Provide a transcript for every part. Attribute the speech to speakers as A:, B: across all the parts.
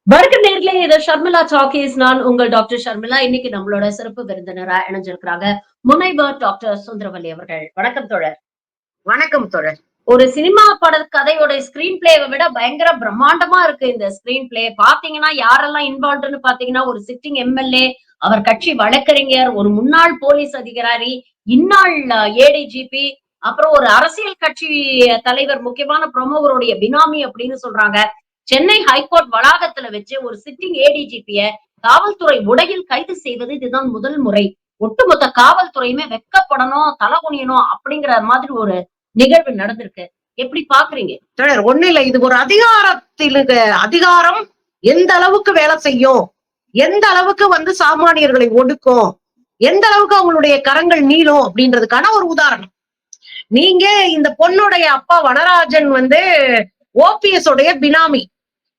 A: வணக்கம் நேர்களே, இது ஷர்மிளா டாக்கீஸ். நான் உங்கள் டாக்டர் ஷர்மிளா. இன்னைக்கு நம்மளோட சிறப்பு விருந்தினரா இணைஞ்சிருக்கிறாங்க முனைவர் டாக்டர் சுந்தரவல்லி அவர்கள். வணக்கம் தோழர்.
B: வணக்கம் தோழர்.
A: ஒரு சினிமா பட கதையோட ஸ்கிரீன் பிளேவை விட பயங்கர பிரம்மாண்டமா இருக்கு இந்த ஸ்கிரீன் பிளே. பாத்தீங்கன்னா யாரெல்லாம் இன்வால்வ்டுன்னு பாத்தீங்கன்னா, ஒரு சிட்டிங் எம்எல்ஏ, அவர் கட்சி வழக்கறிஞர், ஒரு முன்னாள் போலீஸ் அதிகாரி, இந்நாள் ஏடிஜிபி, அப்புறம் ஒரு அரசியல் கட்சி தலைவர், முக்கியமான பிரமுகருடைய பினாமி அப்படின்னு சொல்றாங்க. சென்னை ஹைகோர்ட் வளாகத்துல வச்சு ஒரு சிட்டிங் ஏடிஜிபிய காவல்துறை உடையில் கைது செய்வது இதுதான் முதல் முறை. ஒட்டுமொத்த காவல்துறையுமே வெக்கப்படணும், தலை குனியணும் அப்படிங்கிற மாதிரி ஒரு நிகழ்வு நடந்திருக்கு. எப்படி பாக்குறீங்க?
B: தொடர் ஒண்ணு இல்ல. இது ஒரு அதிகாரம் எந்த அளவுக்கு வேலை செய்யும், எந்த அளவுக்கு சாமானியர்களை ஒடுக்கும், எந்த அளவுக்கு அவங்களுடைய கரங்கள் நீளும் அப்படின்றதுக்கான ஒரு உதாரணம். நீங்க இந்த பொண்ணுடைய அப்பா வனராஜன் ஓபிஎஸ் உடைய பினாமி.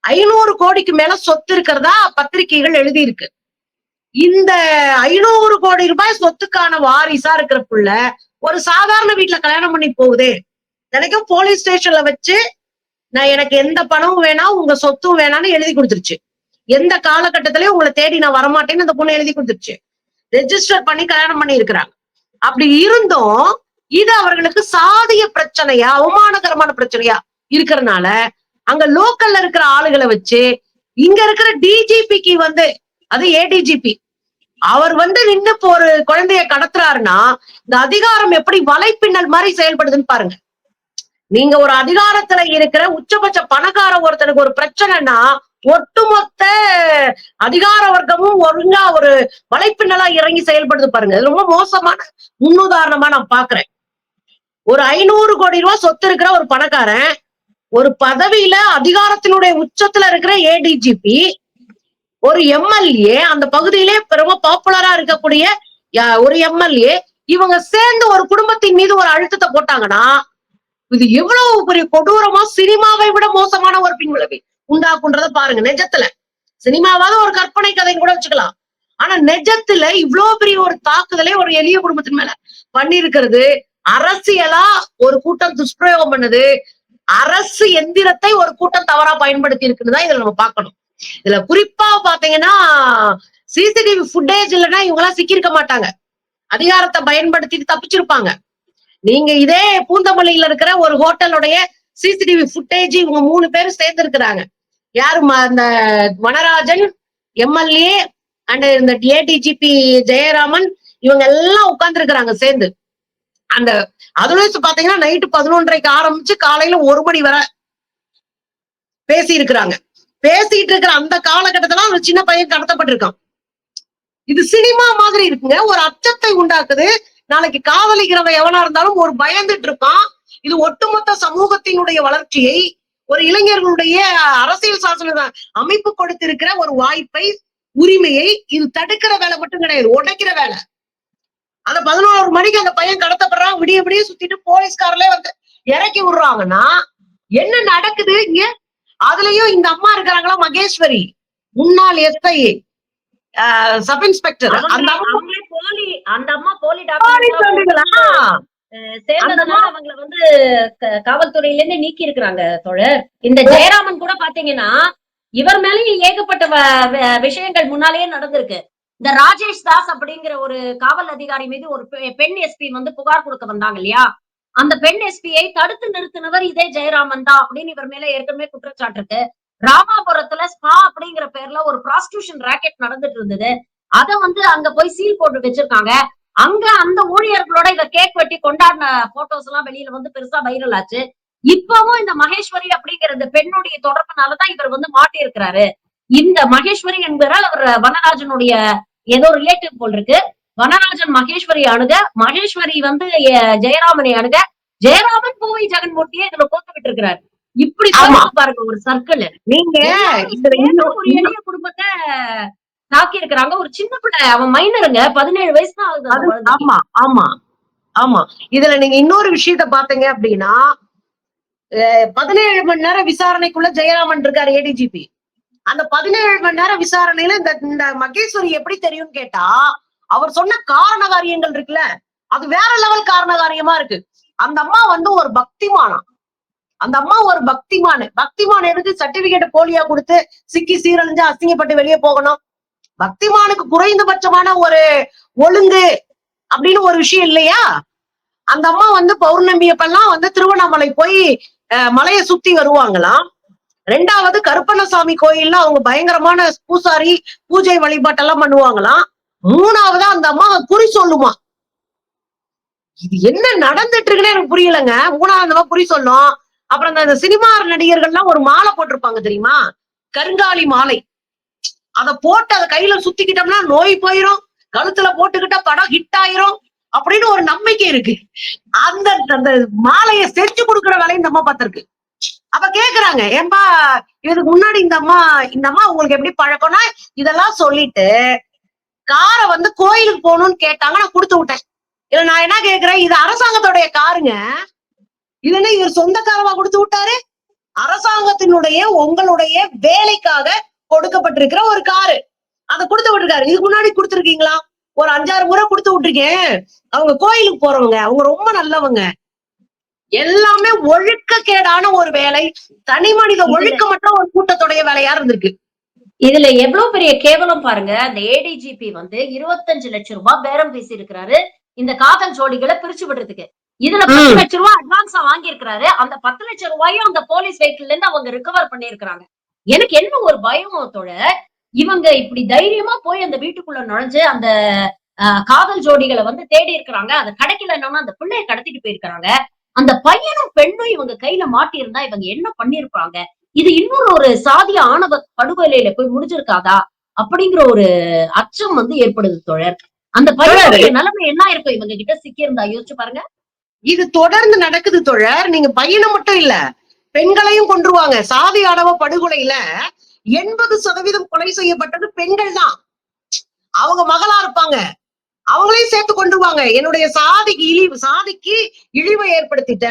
B: 500 கோடிக்கு மேல சொத்து இருக்கிறதா பத்திரிகைகள் எழுதியிருக்கு. இந்த 500 கோடி ரூபாய் சொத்துக்கான வாரிசா இருக்கிற புள்ள ஒரு சாதாரண வீட்டுல கல்யாணம் பண்ணி போகுதே. எனக்கும் போலீஸ் ஸ்டேஷன்ல வச்சு நான் எனக்கு எந்த பணமும் வேணாம், உங்க சொத்தும் வேணாம்னு எழுதி கொடுத்துருச்சு. எந்த காலகட்டத்திலயும் உங்களை தேடி நான் வரமாட்டேன்னு அந்த பொண்ணு எழுதி கொடுத்துருச்சு. ரெஜிஸ்டர் பண்ணி கல்யாணம் பண்ணி இருக்கிறாங்க. அப்படி இருந்தும் இது அவர்களுக்கு சாதிய பிரச்சனையா, அவமானகரமான பிரச்சனையா இருக்கிறதுனால அங்க லோக்கல்ல இருக்கிற ஆளுகளை வச்சு இங்க இருக்கிற டிஜிபிக்கு அது ஏடிஜிபி அவர் நின்னு இப்போ ஒரு குழந்தைய கடத்துறாருன்னா இந்த அதிகாரம் எப்படி வலைப்பின்னல் மாதிரி செயல்படுதுன்னு பாருங்க. நீங்க ஒரு அதிகாரத்துல இருக்கிற உச்சபட்ச பணக்கார ஒருத்தனுக்கு ஒரு பிரச்சனைனா ஒட்டுமொத்த அதிகார வர்க்கமும் ஒழுங்கா ஒரு வலைப்பின்னலா இறங்கி செயல்படுது பாருங்க. ரொம்ப மோசமான முன்னுதாரணமா நான் பாக்குறேன். ஒரு 500 கோடி ரூபாய் சொத்து இருக்கிற ஒரு பணக்காரன் ஒரு பதவியில அதிகாரத்தினுடைய உச்சத்துல இருக்கிற ஏடிஜிபி, ஒரு எம்எல்ஏ, அந்த பகுதியிலே ரொம்ப பாப்புலரா இருக்கக்கூடிய ஒரு எம்எல்ஏ, இவங்க சேர்ந்து ஒரு குடும்பத்தின் மீது ஒரு அழுத்தத்தை போட்டாங்கன்னா இது எவ்வளவு பெரிய கொடூரமா சினிமாவை விட மோசமான ஒரு பின்விளைவை உண்டாக்குன்றத பாருங்க. நிஜத்துல சினிமாவாத ஒரு கற்பனை கதைன்னு கூட வச்சுக்கலாம். ஆனா நிஜத்துல இவ்வளவு பெரிய ஒரு தாக்குதலே ஒரு எளிய குடும்பத்தின் மேல பண்ணிருக்கிறது. அரசியலா ஒரு கூட்டம் துஷ்பிரயோகம் பண்ணுது, அரசு எந்திரத்தை ஒரு கூட்டம் தவறா பயன்படுத்தி இருக்குன்னுதான் இதுல நம்ம பார்க்கணும். இதுல குறிப்பா பாத்தீங்கன்னா சிசிடிவி ஃபுட்டேஜ் இல்லைன்னா இவங்க எல்லாம் சிக்கிருக்க மாட்டாங்க, அதிகாரத்தை பயன்படுத்திட்டு தப்பிச்சிருப்பாங்க. நீங்க இதே பூந்தமல்லியில இருக்கிற ஒரு ஹோட்டலுடைய சிசிடிவி ஃபுட்டேஜ் இவங்க 3 பேரும் சேர்ந்து இருக்கிறாங்க. யாரு? அந்த வனராஜன் எம்எல்ஏ அண்ட் இந்த ஏடிஜிபி ஜெயராமன், இவங்க எல்லாம் உட்கார்ந்து இருக்கிறாங்க சேர்ந்து. அந்த அதுல பாத்தீங்கன்னா நைட்டு 11:30க்கு ஆரம்பிச்சு காலையில 1 மணி வரை பேசி இருக்கிறாங்க. பேசிட்டு இருக்கிற அந்த காலகட்டத்துல ஒரு சின்ன பையன் கடத்தப்பட்டிருக்கான். இது சினிமா மாதிரி இருக்குங்க. ஒரு அச்சத்தை உண்டாக்குது. நாளைக்கு காதலிக்கிறவ எவனா இருந்தாலும் ஒரு பயந்துட்டு இருப்பான். இது ஒட்டுமொத்த சமூகத்தினுடைய வளர்ச்சியை, ஒரு இளைஞர்களுடைய அரசியல் சாசன அமைப்பு கொடுத்திருக்கிற ஒரு வாய்ப்பை, உரிமையை இது தடுக்கிற வேலை மட்டும் கிடையாது, உடைக்கிற வேலை. அந்த 11 மணிக்கு அந்த பையன் கடத்தப்படுறான். விடிய விடிய சுத்திட்டு போலீஸ்காரர்களே இறக்கி விடுறாங்கன்னா என்ன நடக்குது இங்க? அதுலயும் இந்த அம்மா இருக்கிறாங்களா, மகேஸ்வரி, முன்னாள் எஸ்ஐ, சப் இன்ஸ்பெக்டர்,
A: அந்த அம்மா போலி சேர்ந்ததுனால அவங்களை காவல்துறையில இருந்து நீக்கி இருக்கிறாங்க தோழர். இந்த ஜெயராமன் கூட பாத்தீங்கன்னா இவர் மேலேயும் ஏகப்பட்ட விஷயங்கள் முன்னாலேயே நடந்திருக்கு. இந்த ராஜேஷ் தாஸ் அப்படிங்கிற ஒரு காவல் அதிகாரி மீது ஒரு பெண் எஸ்பி புகார் கொடுக்க வந்தாங்க இல்லையா? அந்த பெண் எஸ்பியை தடுத்து நிறுத்தினவர் இதே ஜெயராமன் தான் அப்படின்னு இவர் மேல ஏற்கனவே குற்றச்சாட்டு இருக்கு. ராமாபுரத்துல ஸ்பா அப்படிங்கிற பேர்ல ஒரு ப்ராஸ்டியூஷன் ராக்கெட் நடந்துட்டு இருந்தது. அத அங்க போய் சீல் போட்டு வச்சிருக்காங்க. அங்க அந்த ஊழியர்களோட இத கேக் வெட்டி கொண்டாடின போட்டோஸ் எல்லாம் வெளியில பெருசா வைரல் ஆச்சு. இப்பவும் இந்த மகேஸ்வரி அப்படிங்கிற இந்த பெண்ணுடைய தொடர்புனாலதான் இவர் மாட்டி இருக்கிறாரு. இந்த மகேஸ்வரி என்கிறால் அவர் வனராஜனுடைய ஏதோ ரிலேட்டிவ் போல் இருக்கு. வனராஜன் மகேஸ்வரி அணுக, மகேஸ்வரி ஜெயராமனை அணுக, ஜெயராமன் பூவை ஜெகன்மூர்த்தியை இதுல போட்டு விட்டு இருக்கிறாரு. இப்படி பாருங்க ஒரு சர்க்கிள்.
B: நீங்க
A: ஒரு எளிய குடும்பத்தை தாக்கி இருக்கிறாங்க. ஒரு சின்ன பிள்ளை, அவன் மைனருங்க, 17 வயசு தான் ஆகுது.
B: ஆமா ஆமா ஆமா. இதுல நீங்க இன்னொரு விஷயத்த பாத்தீங்க அப்படின்னா 17 மணி நேரம் விசாரணைக்குள்ள ஜெயராமன் இருக்காரு ஏடிஜிபி. அந்த 17 மணி நேரம் விசாரணையில இந்த மகேஸ்வரி எப்படி தெரியும்னு கேட்டா, அவர் சொன்ன காரண காரியங்கள் இருக்குல்ல, அது வேற லெவல் காரண காரியமா இருக்கு. அந்த அம்மா ஒரு பக்திமானம். அந்த அம்மா ஒரு பக்திமான் எதுக்கு சர்டிபிகேட் போலியா கொடுத்து சிக்கி சீரழிஞ்சு அசிங்கப்பட்டு வெளியே போகணும்? பக்திமானுக்கு குறைந்தபட்சமான ஒரு ஒழுங்கு அப்படின்னு ஒரு விஷயம் இல்லையா? அந்த அம்மா வந்து பௌர்ணமி அப்பெல்லாம் வந்து திருவண்ணாமலை போய் மலையை சுத்தி வருவாங்களாம். ரெண்டாவது கருப்பண்ணசாமி கோயில்ல அவங்க பயங்கரமான பூசாரி பூஜை வழிபாட்டெல்லாம் பண்ணுவாங்களாம். மூணாவது அந்த அம்மா குறி சொல்லுமா. இது என்ன நடந்துட்டு இருக்குன்னு எனக்கு புரியலங்க. மூணாவது அம்மா குறி சொல்லும். அப்புறம் அந்த சினிமா நடிகர்கள்லாம் ஒரு மாலை போட்டிருப்பாங்க தெரியுமா, கருங்காலி மாலை. அதை போட்டு அதை கையில சுத்திக்கிட்டோம்னா நோய் போயிரும், கழுத்துல போட்டுக்கிட்ட படம் ஹிட் ஆயிரும் அப்படின்னு ஒரு நம்பிக்கை இருக்கு. அந்த அந்த மாலையை செஞ்சு கொடுக்குற வேலையை இந்த அம்மா பார்த்திருக்கு. அப்ப கேக்குறாங்க, ஏன்பா இதுக்கு முன்னாடி இந்த அம்மா உங்களுக்கு எப்படி பழக்கம்னா, இதெல்லாம் சொல்லிட்டு காரை வந்து கோயிலுக்கு போகணும்னு கேட்டாங்க, நான் கொடுத்து விட்டேன். இல்ல நான் என்ன கேக்குறேன், இது அரசாங்கத்துடைய காருங்க, இது என்ன இவர் சொந்தக்காரமா கொடுத்து விட்டாரு? அரசாங்கத்தினுடைய உங்களுடைய வேலைக்காக கொடுக்கப்பட்டிருக்கிற ஒரு காரு, அதை கொடுத்து விட்டுருக்காரு. இதுக்கு முன்னாடி கொடுத்துருக்கீங்களா? ஒரு 5-6 முறை கொடுத்து விட்டுருக்கேன். அவங்க கோயிலுக்கு போறவங்க, அவங்க ரொம்ப நல்லவங்க. எல்லாமே ஒழுக்கக்கேடான ஒரு வேலை, தனி மனித ஒழுக்கமற்ற ஒரு கூட்டத்துடைய வேலையா இருந்திருக்கு.
A: இதுல எவ்வளவு பெரிய கேவலம் பாருங்க. அந்த ஏடிஜிபி வந்து 25 லட்சம் ரூபாய் பேரம் பேசி இருக்கிறாரு இந்த காதல் ஜோடிகளை பிரிச்சு விடுறதுக்கு. இதுல 10 லட்சம் ரூபாய் அட்வான்ஸா வாங்கி இருக்கிறாரு. அந்த 10 லட்சம் ரூபாயும் அந்த போலீஸ் வெஹிக்கிள்ல இருந்து அவங்க ரிகவர் பண்ணி இருக்கிறாங்க. எனக்கு என்ன ஒரு பயத்தோட, இவங்க இப்படி தைரியமா போய் அந்த வீட்டுக்குள்ள நுழைஞ்சு அந்த காதல் ஜோடிகளை வந்து தேடி இருக்கிறாங்க. அதை கிடைக்கலன்னா அந்த பிள்ளைய கடத்திட்டு போயிருக்கிறாங்க. அந்த பையனும் பெண்ணும் இவங்க கையில மாட்டி இருந்தா இவங்க என்ன பண்ணிருப்பாங்க? இது இன்னொரு ஒரு சாதிய ஆணவ படுகொலையில போய் முடிஞ்சிருக்காதா அப்படிங்கிற ஒரு அச்சம் வந்து ஏற்படுது தோழர். அந்த பையனுடைய நிலைமை என்ன இருக்கும் இவங்க கிட்ட சிக்கி இருந்தா? யோசிச்சு பாருங்க.
B: இது தொடர்ந்து நடக்குது தோழர். நீங்க பையனை மட்டும் இல்ல, பெண்களையும் கொன்றுவாங்க. சாதி ஆணவ படுகொலையில 80% கொலை செய்யப்பட்டது பெண்கள் தான். அவங்க மகளா இருப்பாங்க, அவங்களையும் சேர்த்து கொண்டுருவாங்க. என்னுடைய சாதிக்கு இழிவை ஏற்படுத்திட்ட,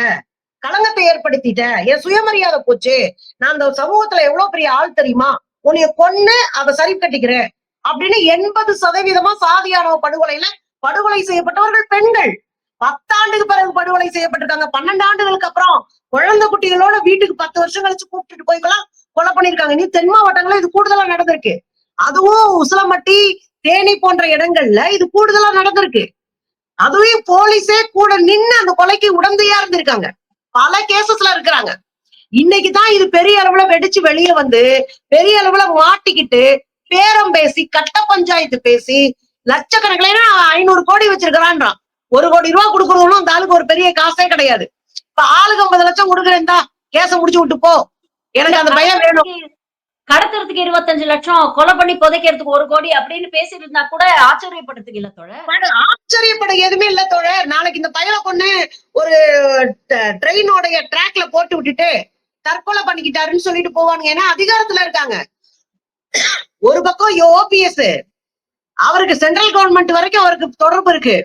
B: களங்கத்தை ஏற்படுத்திட்ட, என் சுயமரியாதை போச்சு, நான் அந்த சமூகத்துல எவ்வளவு பெரிய ஆள் தெரியுமா, உன்னைய கொன்னு அதை சரி கட்டிக்கிறேன் அப்படின்னு 80% சாதியானவ படுகொலையில படுகொலை செய்யப்பட்டவர்கள் பெண்கள். 10 ஆண்டுக்கு பிறகு படுகொலை செய்யப்பட்டிருக்காங்க. 12 ஆண்டுகளுக்கு அப்புறம் குழந்தை குட்டிகளோட வீட்டுக்கு 10 வருஷம் கழிச்சு கூப்பிட்டுட்டு போய்க்கலாம் கொலை பண்ணிருக்காங்க. நீ தென் மாவட்டங்கள்ல இது கூடுதலா நடந்திருக்கு. அதுவும் உசிலம்பட்டி, தேனி போன்ற இடங்கள்ல இது கூடுதலா நடந்திருக்கு. அதுவும் போலீஸே கூட நின்னு அந்த கொலைக்கு உடந்தையா இருந்திருக்காங்க. பல கேசஸ்ல இருக்கிறாங்க. இன்னைக்குதான் இது பெரிய அளவுல வெடிச்சு வெளியே வந்து பெரிய அளவுல மாட்டிக்கிட்டு பேரம் பேசி கட்ட பஞ்சாயத்து பேசி லட்சக்கணக்கில 500 கோடி வச்சிருக்கிறான்றான். 1 கோடி ரூபாய் கொடுக்கறதும் அந்த ஆளுக்கு ஒரு பெரிய காசே கிடையாது. இப்ப ஆளுக்கு 50 லட்சம் கொடுக்குறேன்டா, கேச முடிச்சு விட்டு போ, எனக்கு அந்த பையன் வேணும்.
A: கடத்துறதுக்கு 25 லட்சம், கொலை பண்ணி புதைக்கிறதுக்கு 1 கோடி அப்படின்னு பேசிட்டு இருந்தா கூட ஆச்சரியப்படுறதுக்கு இல்ல தோழர்.
B: ஆச்சரியப்பட எதுவுமே இல்ல தோழர். நாளைக்கு இந்த பையனை கொண்டு ஒரு ட்ரெயினோடைய ட்ராக்ல போட்டு விட்டுட்டு தற்கொலை பண்ணிக்கிட்டாருன்னு சொல்லிட்டு போவானுங்க. ஏன்னா அதிகாரத்துல இருக்காங்க. ஒரு பக்கம் ஓபிஎஸ், அவருக்கு சென்ட்ரல் கவர்மெண்ட் வரைக்கும் அவருக்கு தொடர்பு இருக்கு.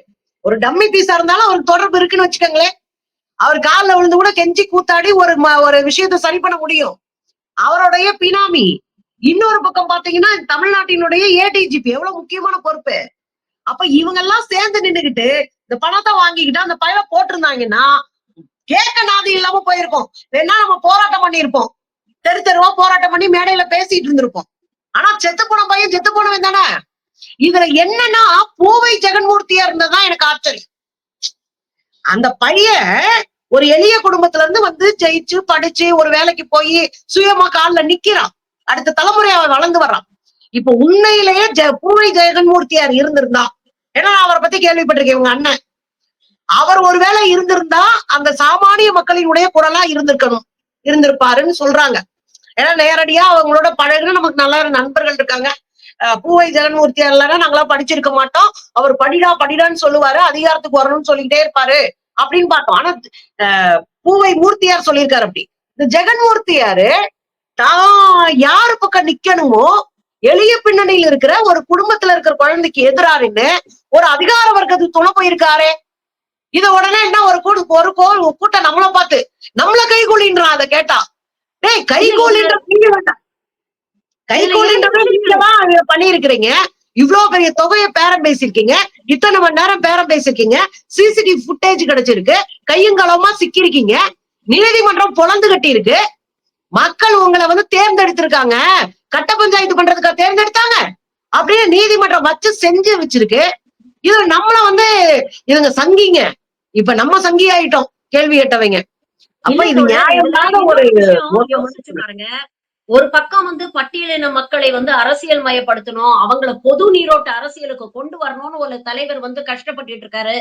B: ஒரு டம்மி பீஸா இருந்தாலும் அவருக்கு தொடர்பு இருக்குன்னு வச்சுக்கோங்களேன். அவர் காலில் விழுந்து கூட கெஞ்சி கூத்தாடி ஒரு விஷயத்த சரி பண்ண முடியும். அவருடைய பினாமி. இன்னொரு பக்கம் பாத்தீங்கன்னா தமிழ்நாட்டினுடைய ஏடிஜிபி எவ்வளவு முக்கியமான பொறுப்பு. அப்ப இவங்க எல்லாம் சேர்ந்து நின்னுகிட்டு இந்த பணத்தை வாங்கிக்கிட்டு அந்த பையனை போட்டிருந்தாங்கன்னா கேட்க நாதி இல்லாம போயிருக்கோம். வேணா நம்ம போராட்டம் பண்ணிருப்போம், தெருவா போராட்டம் பண்ணி மேடையில பேசிட்டு இருந்திருப்போம். ஆனா செத்து போன பையன் செத்து போனவன் தானே. இதுல என்னன்னா பூவை ஜெகன்மூர்த்தியா இருந்ததுதான் எனக்கு ஆச்சரியம். அந்த பையன் ஒரு எளிய குடும்பத்துல இருந்து வந்து ஜெயிச்சு படிச்சு ஒரு வேலைக்கு போய் சுயமா காலில் நிக்கிறான். அடுத்த தலைமுறை அவன் வளர்ந்து வர்றான். இப்ப உண்மையிலேயே பூவை ஜெகன்மூர்த்தியார் இருந்திருந்தா, ஏன்னா நான் அவரை பத்தி கேள்விப்பட்டிருக்கேன், உங்க அண்ணன், அவர் ஒருவேளை இருந்திருந்தா அந்த சாமானிய மக்களினுடைய குரலா இருந்திருப்பாருன்னு சொல்றாங்க. ஏன்னா நேரடியா அவங்களோட பழகுன நமக்கு நல்ல நண்பர்கள் இருக்காங்க. பூவை ஜெகன்மூர்த்தியார்லன்னா நாங்களாம் படிச்சிருக்க மாட்டோம், அவர் படிடான்னு சொல்லுவாரு, அதிகாரத்துக்கு வரணும்னு சொல்லிக்கிட்டே இருப்பாரு அப்படின்னு பார்த்தோம். ஆனா பூவை மூர்த்தியார் சொல்லியிருக்காரு அப்படி. இந்த ஜெகன்மூர்த்தியாரு தான் யாரு பக்கம் நிக்கணுமோ, எளிய பின்னணியில் இருக்கிற ஒரு குடும்பத்துல இருக்கிற குழந்தைக்கு எதிராருன்னு ஒரு அதிகார வர்க்கத்துக்கு துணை போயிருக்காரு. இத உடனே என்ன ஒரு கூட்டம் நம்மள பார்த்து நம்மள கைகூலின்றான். அதை கேட்டா, டேய் கைகூலின்ற வேண்டாம், கைகூலின்றதான் பண்ணிருக்கிறீங்க. இவ்வளவு பெரிய தொகையை பேரம் பேசிருக்கீங்க, இத்தனை மணி நேரம் பேரம் பேசிருக்கீங்க, சிசிடிவி ஃபுட்டேஜ் கிடைச்சிருக்கு, கையங்களமா சிக்கிருக்கீங்க, நீதிமன்றம் பொளந்து கட்டி இருக்கு. மக்கள் உங்களை வந்து தேர்ந்தெடுத்திருக்காங்க, கட்ட பஞ்சாயத்து பண்றதுக்காக தேர்ந்தெடுத்தாங்க அப்படின்னு நீதிமன்றம் வச்சு செஞ்சு வச்சிருக்கு. இது நம்மள வந்து இதுங்க சங்கிங்க, இப்ப நம்ம சங்கி ஆயிட்டோம் கேள்வி கேட்டவங்க. அப்ப
A: இல்ல
B: இது
A: தோழர், இதுல
B: நியாயமான ஒரு
A: இன்னொரு விஷயம் யோசிச்சு பாருங்க. ஒரு பக்கம் வந்து பட்டியலின மக்களை வந்து அரசியல் மயப்படுத்தணும், அவங்கள பொது நீரோட்ட அரசியலுக்கு கொண்டு வரணும்னு ஒரு தலைவர் வந்து கஷ்டப்பட்டுட்டு இருக்காரு.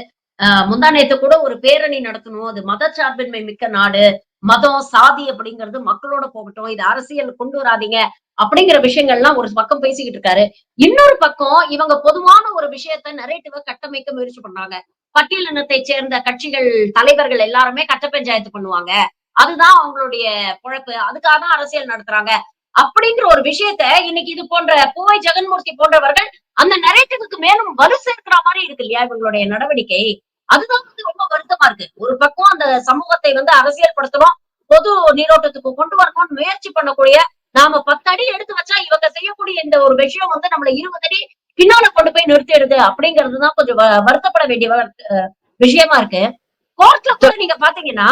A: முந்தா நேத்து கூட ஒரு பேரணி நடத்தணும். அது மதச்சார்பின்மை மிக்க நாடு. மதம், சாதி அப்படிங்கிறது மக்களோட போகட்டும். இது அரசியல் கொண்டு வராதீங்க. அப்படிங்கிற விஷயங்கள்லாம் ஒரு பக்கம் பேசிக்கிட்டு இருக்காரு. இன்னொரு பக்கம் இவங்க பொதுவான ஒரு விஷயத்த நரேட்டிவ கட்டமைக்க முயற்சி பண்றாங்க. பட்டியலினத்தை சேர்ந்த கட்சிகள் தலைவர்கள் எல்லாருமே கட்ட பஞ்சாயத்து பண்ணுவாங்க. அதுதான் அவங்களுடைய பொழப்பு. அதுக்காக தான் அரசியல் நடத்துறாங்க. அப்படிங்கிற ஒரு விஷயத்த இன்னைக்கு இது போன்ற பூவை ஜெகன்மூர்த்தி போன்றவர்கள் அந்த நரேட்டிவ்க்கு மேலும் வலு சேர்க்கிற மாரி இருக்கு இல்லையா இவங்களுடைய நடவடிக்கை. அதுதான் வந்து ரொம்ப வருத்தமா இருக்கு. ஒரு பக்கம் அந்த சமூகத்தை வந்து அரசியல் படுத்தணும், பொது நீரோட்டத்துக்கு கொண்டு வரணும்னு முயற்சி பண்ணக்கூடிய நாம 10 அடி எடுத்து வச்சா இவங்க செய்யக்கூடிய இந்த ஒரு விஷயம் வந்து நம்மள 20 அடி பின்னால கொண்டு போய் நிறுத்திடுது அப்படிங்கிறதுதான் கொஞ்சம் வருத்தப்பட வேண்டிய விஷயமா இருக்கு. கோர்ட்ல கூட நீங்க பாத்தீங்கன்னா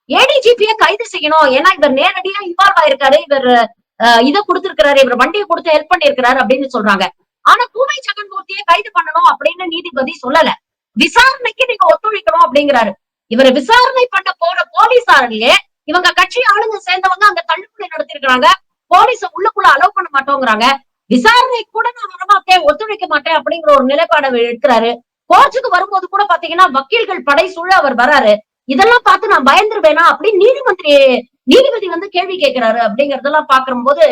A: ஏடிஜிபியை கைது செய்யணும். ஏன்னா இவர் நேரடியா இன்வால்வ் ஆயிருக்காரு. இவர் இதை கொடுத்திருக்கிறாரு, இவர் வண்டியை கொடுத்து ஹெல்ப் பண்ணிருக்கிறாரு அப்படின்னு சொல்றாங்க. ஆனா பூவை ஜெகன்மூர்த்தியை கைது பண்ணணும் அப்படின்னு நீதிபதி சொல்லல. விசாரணைக்கு நீங்க ஒத்துழைக்கணும் அப்படிங்கிறாரு. இவரை விசாரணை பண்ண போற போலீசாரிலே இவங்க கட்சி ஆளுங்க சேர்ந்தவங்க அங்க தள்ளுமுறை நடத்திருக்கிறாங்க. போலீஸ உள்ளுக்குள்ள அலோவ் பண்ண மாட்டோங்கிறாங்க. விசாரணை கூட நான் வரமாட்டேன், ஒத்துழைக்க மாட்டேன் அப்படிங்கிற ஒரு நிலைப்பாடை எடுக்கிறாரு. கோர்ட்டுக்கு வரும்போது கூட பாத்தீங்கன்னா வக்கீல்கள் படை சூழ அவர் வராரு. இதெல்லாம் பார்த்து நான் பயந்துருவேனா அப்படின்னு நீதிபதி வந்து கேள்வி கேட்கிறாரு அப்படிங்கறதெல்லாம் பாக்கும்போது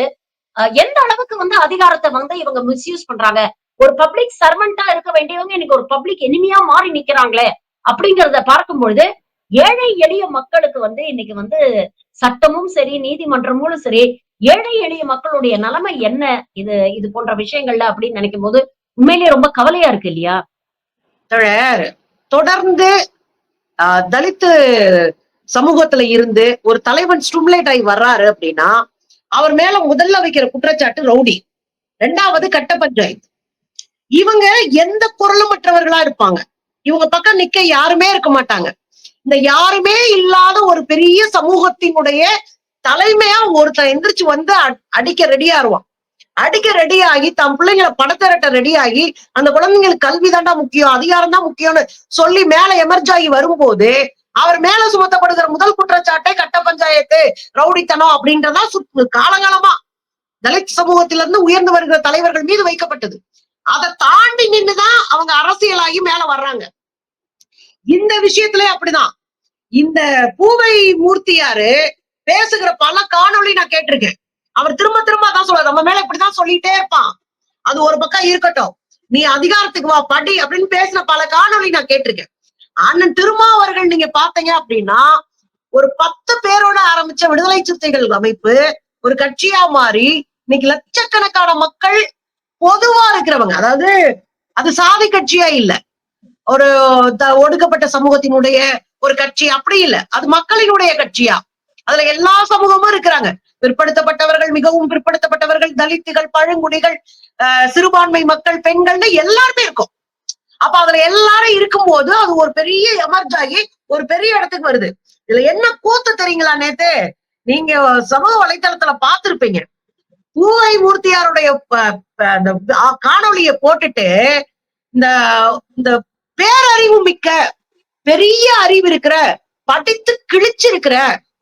A: எந்த அளவுக்கு வந்து அதிகாரத்தை வந்து இவங்க மிஸ்யூஸ் பண்றாங்க. ஒரு பப்ளிக் சர்வெண்டா இருக்க வேண்டியவங்க இன்னைக்கு ஒரு பப்ளிக் எனிமியா மாறி நிக்கிறாங்களே அப்படிங்கறத பார்க்கும்பொழுது ஏழை எளிய மக்களுக்கு வந்து இன்னைக்கு வந்து சட்டமும் சரி, நீதிமன்றமும் சரி, ஏழை எளிய மக்களுடைய நிலைமை என்ன இது இது போன்ற விஷயங்கள்ல அப்படின்னு நினைக்கும் போது உண்மையிலேயே ரொம்ப கவலையா இருக்கு இல்லையா?
B: தொடர்ந்து தலித்து சமூகத்துல இருந்து ஒரு தலைவன் ஸ்டிமுலேட் ஆகி வர்றாரு அப்படின்னா அவர் மேல முதல்ல வைக்கிற குற்றச்சாட்டு ரவுடி, 2வது கட்ட பஞ்சாயத்து. இவங்க எந்த குரலும் மற்றவர்களா இருப்பாங்க. இவங்க பக்கம் நிக்க யாருமே இருக்க மாட்டாங்க. இந்த யாருமே இல்லாத ஒரு பெரிய சமூகத்தினுடைய தலைமையா ஒருத்தன் எந்திரிச்சு வந்து அடிக்க ரெடியாருவான். அடிக்க ரெடி ஆகி தம் பிள்ளைங்களை படத்திரட்ட ரெடி ஆகி அந்த குழந்தைங்களுக்கு கல்வி தாண்டா முக்கியம், அதிகாரம் தான் முக்கியம்னு சொல்லி மேல எமர்ஜ் ஆகி வரும்போது அவர் மேல சுமத்தப்படுகிற முதல் குற்றச்சாட்டை கட்ட பஞ்சாயத்து, ரவுடித்தனம் அப்படின்றதா காலகாலமா தலித் சமூகத்திலிருந்து உயர்ந்து வருகிற தலைவர்கள் மீது வைக்கப்பட்டது. அதை தாண்டி நின்றுதான் அவங்க அரசியலாகி மேல வர்றாங்க. இந்த விஷயத்திலே அப்படிதான். இந்த பூவை மூர்த்தியாரு பேசுகிற பல காணொளி நான் கேட்டிருக்கேன். அவர் திரும்ப திரும்ப அதான் சொல்றாரு, நம்ம மேல இப்படிதான் சொல்லிட்டே இருப்பான். அது ஒரு பக்கம் இருக்கட்டும், நீ அதிகாரத்துக்கு வா படி அப்படின்னு பேசின பல காணொளி நான் கேட்டிருக்கேன். அண்ணன் திருமாவர்கள் நீங்க பாத்தீங்க அப்படின்னா ஒரு 10 பேரோட ஆரம்பிச்ச விடுதலை சிறுத்தைகள் அமைப்பு ஒரு கட்சியா மாறி இன்னைக்கு லட்சக்கணக்கான மக்கள் பொதுவா இருக்கிறவங்க, அதாவது அது சாதி கட்சியா இல்ல, ஒரு ஒடுக்கப்பட்ட சமூகத்தினுடைய ஒரு கட்சி அப்படி இல்ல, அது மக்களினுடைய கட்சியா. அதுல எல்லா சமூகமும் இருக்கிறாங்க. பிற்படுத்தப்பட்டவர்கள், மிகவும் பிற்படுத்தப்பட்டவர்கள், தலித்துகள், பழங்குடிகள், சிறுபான்மை மக்கள், பெண்கள்னு எல்லாருமே இருக்கும். அப்ப அதுல எல்லாரும் இருக்கும்போது அது ஒரு பெரிய எமர்ஜ் ஆகி ஒரு பெரிய இடத்துக்கு வருது. இதுல என்ன கூத்து தெரியுங்களா? நேத்து நீங்க சமூக வலைதளத்துல பார்த்திருப்பீங்க. பூவை மூர்த்தியாருடைய காணொலியை போட்டுட்டு இந்த இந்த பேரறிவு மிக்க பெரிய அறிவு இருக்கிற படித்து கிழிச்சிருக்கிற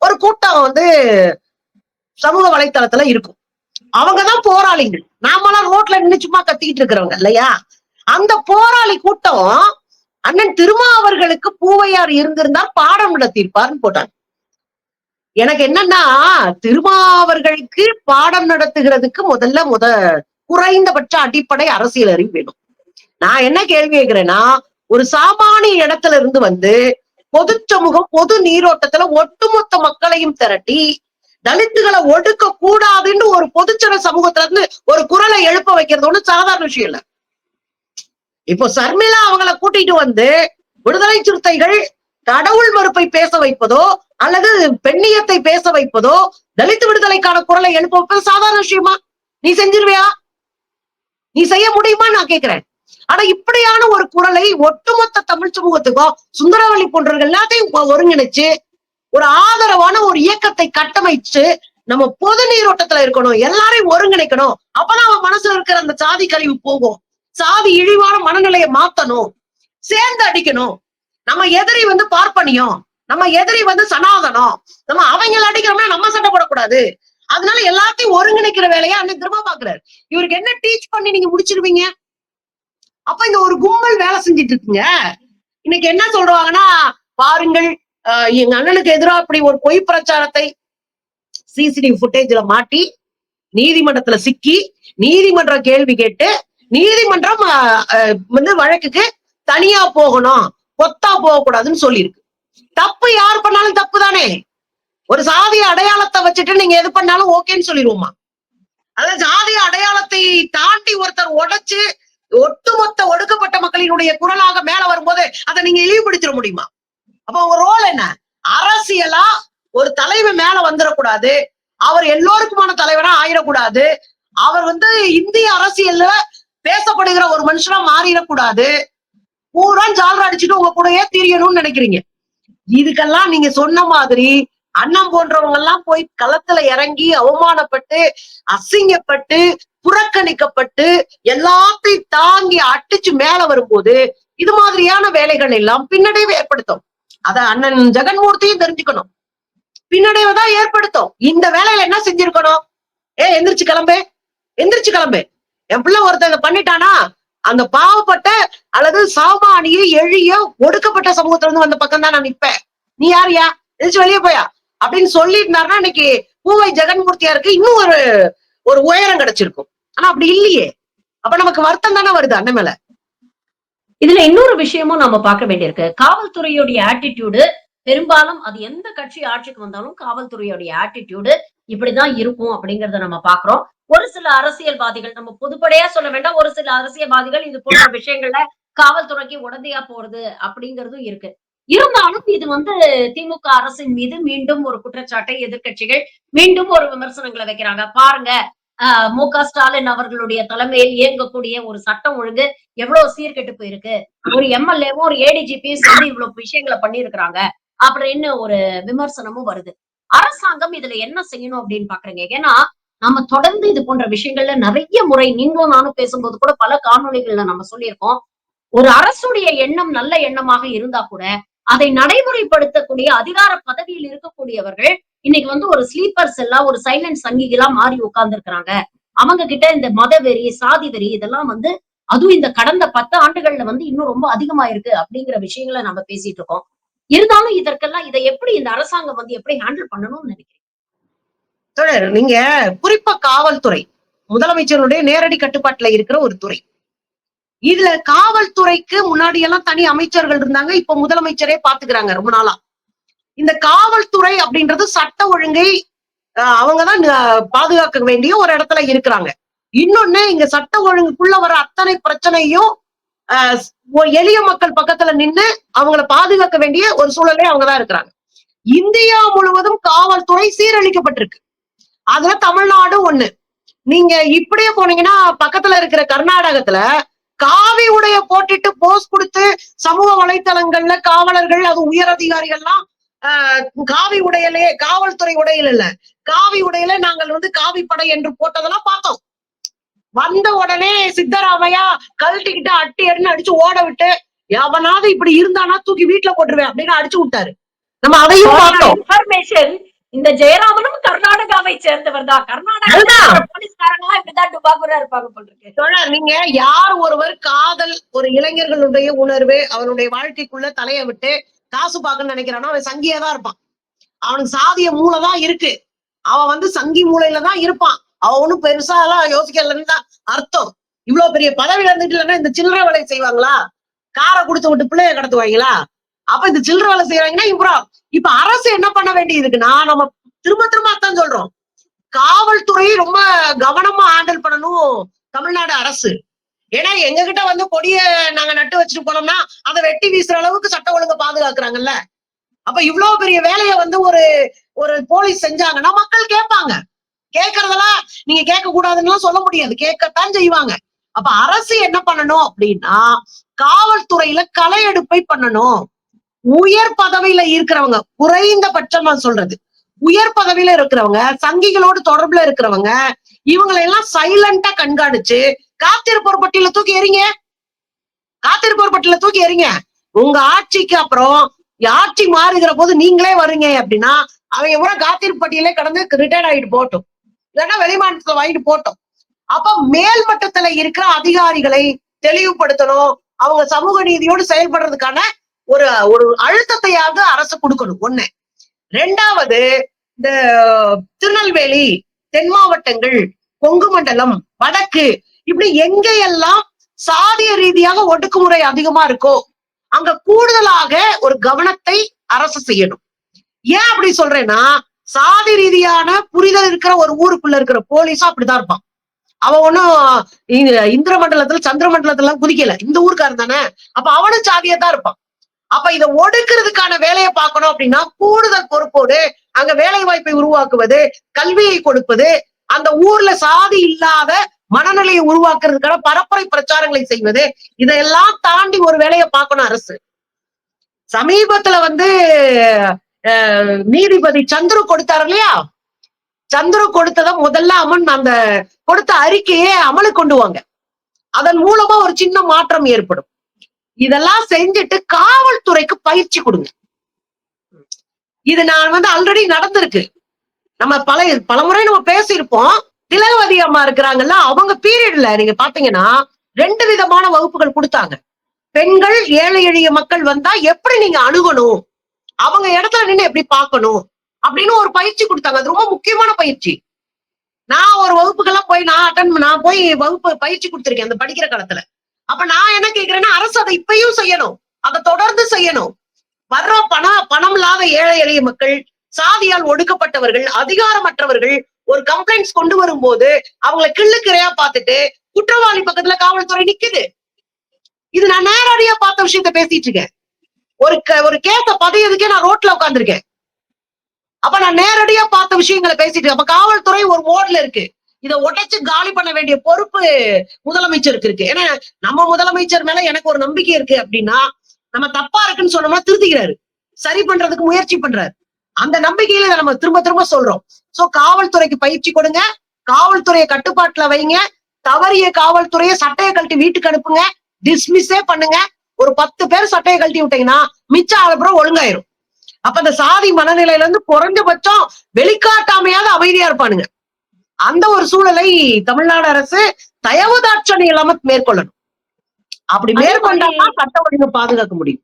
B: ஒரு கூட்டம் வந்து சமூக வலைத்தளத்துல இருக்கும். அவங்கதான் போராளிகள். நாமெல்லாம் ரோட்ல நின்று சும்மா கத்திக்கிட்டு இருக்கிறவங்க இல்லையா? அந்த போராளி கூட்டம் அண்ணன் திருமாவர்களுக்கு பூவையார் இருந்திருந்தால் பாடம் நடத்தியிருப்பார்னு போட்டாங்க. எனக்கு என்னன்னா, திருமாவர்களுக்கு பாடம் நடத்துகிறதுக்கு முதல்ல குறைந்தபட்ச அடிப்படை அரசியல் அறிவு வேணும். நான் என்ன கேள்வி கேட்கிறேன்னா, ஒரு சாமானிய இடத்துல இருந்து வந்து பொது சமூகம், பொது நீரோட்டத்துல ஒட்டுமொத்த மக்களையும் திரட்டி தலித்துகளை ஒடுக்க கூடாதுன்னு ஒரு பொதுச்சன சமூகத்துல இருந்து ஒரு குரலை எழுப்ப வைக்கிறது ஒண்ணு சாதாரண விஷயம் இல்ல. இப்போ சர்மிளா அவங்களை கூட்டிட்டு வந்து விடுதலை சிறுத்தைகள் கடவுள் மறுப்பை பேச வைப்பதோ அல்லது பெண்ணியத்தை பேச வைப்பதோ, தலித்து விடுதலைக்கான குரலை எழுப்ப வைப்பது சாதாரண விஷயமா? நீ செஞ்சிருவியா? நீ செய்ய முடியுமா நான் கேட்கிறேன். ஆனா இப்படியான ஒரு குரலை ஒட்டுமொத்த தமிழ் சமூகத்துக்கும் சுந்தரவல்லி போன்றவர்கள் எல்லாத்தையும் ஒருங்கிணைச்சு ஒரு ஆதரவான ஒரு இயக்கத்தை கட்டமைச்சு நம்ம பொது நீரோட்டத்துல இருக்கணும், எல்லாரையும் ஒருங்கிணைக்கணும். அப்பதான் அவன் மனசுல இருக்கிற அந்த சாதி கழிவு போகும். சாதி இழிவான மனநிலையை மாத்தணும், சேர்ந்து அடிக்கணும். நம்ம எதிரி பார்ப்பனியம், நம்ம எதிரி சனாதனம், நம்ம அவங்கள அடிக்கிறோம்னா நம்ம சண்டை போடக்கூடாது. அதனால எல்லாத்தையும் ஒருங்கிணைக்கிற வேலையை அண்ணன் திரும்ப பாக்குறாரு. இவருக்கு என்ன டீச் பண்ணி நீங்க முடிச்சிருவீங்க? அப்ப இந்த ஒரு கும்பல் வேலை செஞ்சுட்டு இருக்குங்க. இன்னைக்கு என்ன சொல்றாங்கன்னா, பாருங்கள் எங்க அண்ணனுக்கு எதிராக அப்படி ஒரு பொய் பிரச்சாரத்தை சிசிடிவி புட்டேஜ்ல மாட்டி நீதிமன்றத்துல சிக்கி நீதிமன்ற கேள்வி கேட்டு நீதிமன்றம் வழக்குக்கு தனியா போகணும், கொத்தா போகக்கூடாதுன்னு சொல்லியிருக்கு. தப்பு யார் பண்ணாலும் தப்பு தானே. ஒரு சாதிய அடையாளத்தை வச்சுட்டு நீங்க எது பண்ணாலும் ஓகேன்னு சொல்லிடுவோமா? அதாவது ஜாதிய அடையாளத்தை தாண்டி ஒருத்தர் உடைச்சு ஒட்டுமொத்த ஒடுக்கப்பட்ட மக்களினுடைய குரலாக மேல வரும்போது அதை நீங்க இழிவுபடுத்திட முடியுமா? அப்ப உங்க ரோல் என்ன? அரசியலா ஒரு தலைவர் மேல வந்துடக்கூடாது, அவர் எல்லோருக்குமான தலைவரா ஆயிடக்கூடாது, அவர் இந்திய அரசியல்ல பேசப்படுகிற ஒரு மனுஷனா மாறிடக்கூடாது, பூரா ஜாலரா அடிச்சுட்டு உங்க கூடயே திரியணும்னு நினைக்கிறீங்க. இதுக்கெல்லாம் நீங்க சொன்ன மாதிரி அண்ணன் போன்றவங்க எல்லாம் போய் களத்துல இறங்கி அவமானப்பட்டு அசிங்கப்பட்டு புறக்கணிக்கப்பட்டு எல்லாத்தையும் தாங்கி அடிச்சு மேல வரும்போது இது மாதிரியான வேலைகள் எல்லாம் பின்னடைவு ஏற்படுத்தும். அத அண்ணன் ஜெகன்மூர்த்தியும் தெரிஞ்சுக்கணும். பின்னடைவுதான் ஏற்படுத்தும். இந்த வேலையில என்ன செஞ்சிருக்கணும்? எந்திரிச்சு கிளம்பு, எந்திரிச்சு கிளம்பு. என் பிள்ளை ஒருத்தங்க பண்ணிட்டானா அந்த பாவப்பட்ட அல்லது சாமானிய எளிய ஒடுக்கப்பட்ட சமூகத்துல வந்த பக்கம் தான் நான் நிப்பேன். நீ யாரியா, எந்திரிச்சு வெளியே போயா அப்படின்னு சொல்லியிருந்தாருன்னா இன்னைக்கு பூவை ஜெகன்மூர்த்தியாருக்கு இன்னும் ஒரு உயரம் கிடைச்சிருக்கும். ஆனா அப்படி இல்லையே. அப்ப நமக்கு வருத்தம் தானே வருது அண்ணன் மேல.
A: இதுல இன்னொரு விஷயமும் நம்ம பார்க்க வேண்டியிருக்கு. காவல்துறையுடைய ஆட்டிடியூடு பெரும்பாலும் அது எந்த கட்சி ஆட்சிக்கு வந்தாலும் காவல்துறையுடைய ஆட்டிடியூடு இப்படிதான் இருக்கும் அப்படிங்கறத நம்ம பாக்குறோம். ஒரு சில அரசியல்வாதிகள், நம்ம பொதுப்படையா சொல்ல வேண்டாம், ஒரு சில அரசியல்வாதிகள் இது போன்ற விஷயங்கள்ல காவல்துறைக்கு உடந்தையா போறது அப்படிங்கறதும் இருக்கு. இருந்தாலும் இது திமுக அரசின் மீது மீண்டும் ஒரு குற்றச்சாட்டை எதிர்க்கட்சிகள் மீண்டும் ஒரு விமர்சனங்களை வைக்கிறாங்க. பாருங்க, மு.க. ஸ்டாலின் அவர்களுடைய தலைமையில் இயங்கக்கூடிய ஒரு சட்டம் ஒழுங்கு எவ்வளவு சீர்கெட்டு போயிருக்கு, ஒரு எம்எல்ஏவும் ஒரு ஏடிஜிபியும் சேர்ந்து இவ்வளவு விஷயங்களை பண்ணிருக்கிறாங்க அப்படின்னு ஒரு விமர்சனமும் வருது. அரசாங்கம் இதுல என்ன செய்யணும் அப்படின்னு பாக்குறீங்க? ஏன்னா நம்ம தொடர்ந்து இது போன்ற விஷயங்கள்ல நிறைய முறை நீங்களும் நானும் பேசும்போது கூட பல காணொளிகள்ல நம்ம சொல்லியிருக்கோம். ஒரு அரசுடைய எண்ணம் நல்ல எண்ணமாக இருந்தா கூட அதை நடைமுறைப்படுத்தக்கூடிய அதிகார பதவியில் இருக்கக்கூடியவர்கள் இன்னைக்கு ஒரு ஸ்லீப்பர் செல்லா, ஒரு சைலண்ட் சங்கிகளா மாறி உட்கார்ந்து இருக்கிறாங்க. அவங்க கிட்ட இந்த மத வெறி, சாதி வெறி இதெல்லாம் அதுவும் இந்த கடந்த 10 ஆண்டுகள்ல இன்னும் ரொம்ப அதிகமா இருக்கு அப்படிங்கிற விஷயங்களை நம்ம பேசிட்டு இருக்கோம். இருந்தாலும் இதற்கெல்லாம் இதை எப்படி இந்த அரசாங்கம் எப்படி ஹேண்டில் பண்ணணும்னு நினைக்கிறீங்க?
B: நீங்க குறிப்பா காவல்துறை முதலமைச்சருடைய நேரடி கட்டுப்பாட்டுல இருக்கிற ஒரு துறை. இதுல காவல்துறைக்கு முன்னாடி எல்லாம் தனி அமைச்சர்கள் இருந்தாங்க, இப்ப முதலமைச்சரே பாத்துக்கிறாங்க ரொம்ப நாளா. இந்த காவல்துறை அப்படின்றது சட்ட ஒழுங்கை அவங்கதான் பாதுகாக்க வேண்டிய ஒரு இடத்துல இருக்கிறாங்க. இன்னொன்னு இங்க சட்ட ஒழுங்குக்குள்ள வர அத்தனை பிரச்சனையும் எளிய மக்கள் பக்கத்துல நின்று அவங்கள பாதுகாக்க வேண்டிய ஒரு சூழலே அவங்கதான் இருக்கிறாங்க. இந்தியா முழுவதும் காவல்துறை சீரழிக்கப்பட்டிருக்கு. அதுல தமிழ்நாடு ஒண்ணு. நீங்க இப்படியே போனீங்கன்னா பக்கத்துல இருக்கிற கர்நாடகத்துல காவி உடைய போட்டுட்டு போஸ் கொடுத்து சமூக வலைத்தளங்கள்ல காவலர்கள், அது உயர் அதிகாரிகள்லாம் காவி உடையிலே, காவல்துறை உடையில இல்ல, காவி உடையில நாங்கள் காவி படை என்று போட்டதெல்லாம் பார்த்தோம். வந்த உடனே சித்தராமையா கழட்டிக்கிட்டு அட்டி அடின்னு அடிச்சு ஓட விட்டு, எவனாவது இப்படி இருந்தானா தூக்கி வீட்டுல போட்டுருவேன் அப்படின்னு அடிச்சு விட்டாரு. நம்ம அதையும் பார்த்தோம்.
A: இன்ஃபர்மேஷன் இந்த ஜெயராமனும் கர்நாடகாவை சேர்ந்தவர் தான். கர்நாடகா போலீஸ்காரங்க இப்படிதான் டுபாகுரா இருப்பாங்க போல இருக்கு.
B: நீங்க யார் ஒருவர் காதல், ஒரு இளைஞர்களுடைய உணர்வு, அவனுடைய வாழ்க்கைக்குள்ள தலைய விட்டு காசு பார்க்கணும்னு நினைக்கிறானோ அவன் சங்கியா தான் இருப்பான். அவனுக்கு சாதிய மூளைதான் இருக்கு. அவன் சங்கி மூளையில தான் இருப்பான். அவன் ஒண்ணும் பெருசா எல்லாம் யோசிக்கலன்னு தான் அர்த்தம். இவ்வளவு பெரிய பதவியில இருந்துட்டு இல்லைன்னா இந்த சில்லறை வேலை செய்வாங்களா? காரை கொடுத்து விட்டு பிள்ளைய கடத்துவாங்களா? அப்ப இந்த சில்லறை வேலை செய்வாங்கன்னா இப்ப அரசு என்ன பண்ண வேண்டியது இருக்குன்னா, நம்ம திரும்ப திரும்ப அதான் சொல்றோம், காவல்துறையை ரொம்ப கவனமா ஹேண்டில் பண்ணணும் தமிழ்நாடு அரசு. ஏன்னா எங்க கிட்ட கொடிய நாங்க நட்டு வச்சுட்டு போனோம்னா அதை வெட்டி வீசுற அளவுக்கு சட்ட ஒழுங்க பாதுகாக்கிறாங்கல்ல. அப்ப இவ்வளவு பெரிய வேலையை ஒரு போலீஸ் செஞ்சாங்கன்னா மக்கள் கேட்பாங்க. கேட்கறதெல்லாம் நீங்க கேட்க கூடாதுன்னு சொல்ல முடியாது, கேட்கத்தான் செய்வாங்க. அப்ப அரசு என்ன பண்ணணும் அப்படின்னா, காவல்துறையில களை எடுப்பை பண்ணணும். உயர் பதவியில இருக்கிறவங்க, குறைந்தபட்சமா சொல்றது, உயர் பதவியில இருக்கிறவங்க, சங்கிகளோடு தொடர்புல இருக்கிறவங்க, இவங்களை எல்லாம் சைலண்டா கண்காணிச்சு காத்திருப்போர் பட்டியல தூக்கி எறிங்க, காத்திருப்போர் பட்டியல தூக்கி எறிங்க. உங்க ஆட்சிக்கு அப்புறம் ஆட்சி மாறுகிற போது நீங்களே வருங்க அப்படின்னா அவங்க பூரா காத்திருப்பு பட்டியலே கடந்து ரிட்டையர்ட் ஆகிட்டு போட்டோம், இல்லைன்னா வெளிமாநிலத்துல வாங்கிட்டு போட்டோம். அப்ப மேல் மட்டத்துல இருக்கிற அதிகாரிகளை தெளிவுபடுத்தணும், அவங்க சமூக நீதியோடு செயல்படுறதுக்கான ஒரு ஒரு அழுத்தத்தையாவது அரசு கொடுக்கணும். ஒண்ணு. ரெண்டாவது, இந்த திருநெல்வேலி, தென் மாவட்டங்கள், கொங்கு மண்டலம், வடக்கு, இப்படி எங்கெல்லாம் சாதிய ரீதியாக ஒடுக்குமுறை அதிகமா இருக்கோ அங்க கூடுதலாக ஒரு கவனத்தை அரசு செய்யணும். ஏன் அப்படி சொல்றேன்னா, சாதி ரீதியான புரிதல் இருக்கிற ஒரு ஊருக்குள்ள இருக்கிற போலீஸும் அப்படிதான் இருப்பான். அவன் ஒன்னும் இந்திர மண்டலத்துல சந்திர மண்டலத்துல குதிக்கல, இந்த ஊருக்காரன் தானே, அப்ப அவனும் சாதியத்தான் இருப்பான். அப்ப இதை ஒடுக்கிறதுக்கான வேலையை பார்க்கணும் அப்படின்னா கூடுதல் பொறுப்போடு அங்க வேலை வாய்ப்பை உருவாக்குவது, கல்வியை கொடுப்பது, அந்த ஊர்ல சாதி இல்லாத மனநிலையை உருவாக்குறதுக்கான பரப்புரை பிரச்சாரங்களை செய்வது, இதையெல்லாம் தாண்டி ஒரு வேலையை பார்க்கணும் அரசு. சமீபத்துல நீதிபதி சந்துரு கொடுத்தாரு இல்லையா, சந்துரு கொடுத்தத முதல்ல அந்த கொடுத்த அறிக்கையே அமலுக்கு கொண்டு வாங்க, அதன் மூலமா ஒரு சின்ன மாற்றம் ஏற்படும். இதெல்லாம் செஞ்சுட்டு காவல்துறைக்கு பயிற்சி கொடுங்க. இது நான் ஆல்ரெடி நடந்திருக்கு, நம்ம பலமுறை நம்ம பேசியிருப்போம். திலகவதி அம்மா இருக்கிறாங்கல்ல, அவங்க பீரியட்ல நீங்க பாத்தீங்கன்னா 2 விதமான வகுப்புகள் கொடுத்தாங்க. பெண்கள், ஏழை எளிய மக்கள் வந்தா எப்படி நீங்க அணுகணும், அவங்க இடத்துல நின்று எப்படி பார்க்கணும் அப்படின்னு ஒரு பயிற்சி கொடுத்தாங்க. அது ரொம்ப முக்கியமான பயிற்சி. நான் ஒரு வகுப்புக்கெல்லாம் போய் நான் போய் வகுப்பு பயிற்சி கொடுத்திருக்கேன் அந்த படிக்கிற காலத்துல. அப்ப நான் என்ன கேக்குறேன்னா, அரசு அதை இப்பயும் செய்யணும், அதை தொடர்ந்து செய்யணும். வர்ற பணம் இல்லாத ஏழை எளிய மக்கள், சாதியால் ஒடுக்கப்பட்டவர்கள், அதிகாரமற்றவர்கள் ஒரு கம்ப்ளைண்ட்ஸ் கொண்டு வரும்போது அவங்களை கிள்ளுக்கிறையா பார்த்துட்டு குற்றவாளி பக்கத்துல காவல்துறை நிக்குது. இது நான் நேரடியா பார்த்த விஷயத்த பேசிட்டு இருக்கேன். ஒரு கேஸ பதியதுக்கே நான் ரோட்ல உட்கார்ந்துருக்கேன். அப்ப நான் நேரடியா பார்த்த விஷயங்களை பேசிட்டு, அப்ப காவல்துறை ஒரு மோட்ல இருக்கு. இதை உடைச்சு காலி பண்ண வேண்டிய பொறுப்பு முதலமைச்சருக்கு இருக்கு. ஏன்னா நம்ம முதலமைச்சர் மேல எனக்கு ஒரு நம்பிக்கை இருக்கு அப்படின்னா, நம்ம தப்பா இருக்குன்னு சொன்னோம்னா திருத்திக்கிறாரு, சரி பண்றதுக்கு முயற்சி பண்றாரு. அந்த நம்பிக்கையில நம்ம திரும்ப திரும்ப சொல்றோம். சோ காவல்துறைக்கு பயிற்சி கொடுங்க, காவல்துறையை கட்டுப்பாட்டுல வைங்க, தவறிய காவல்துறையை சட்டையை கழட்டி வீட்டுக்கு அனுப்புங்க, டிஸ்மிஸே பண்ணுங்க. ஒரு 10 பேர் சட்டையை கழட்டி விட்டீங்கன்னா மிச்சம் அப்புறம் ஒழுங்காயிரும். அப்ப அந்த சாதி மனநிலையில இருந்து குறைஞ்சபட்சம் வெளிக்காட்டாமையாவது அமைதியா இருப்பானுங்க. அந்த ஒரு சூழலை தமிழ்நாடு அரசு தயவுதாட்சணை இல்லாம மேற்கொள்ளணும். அப்படி மேற்கொண்டாதான் சட்ட ஒழுங்கு பாதுகாக்க முடியும்.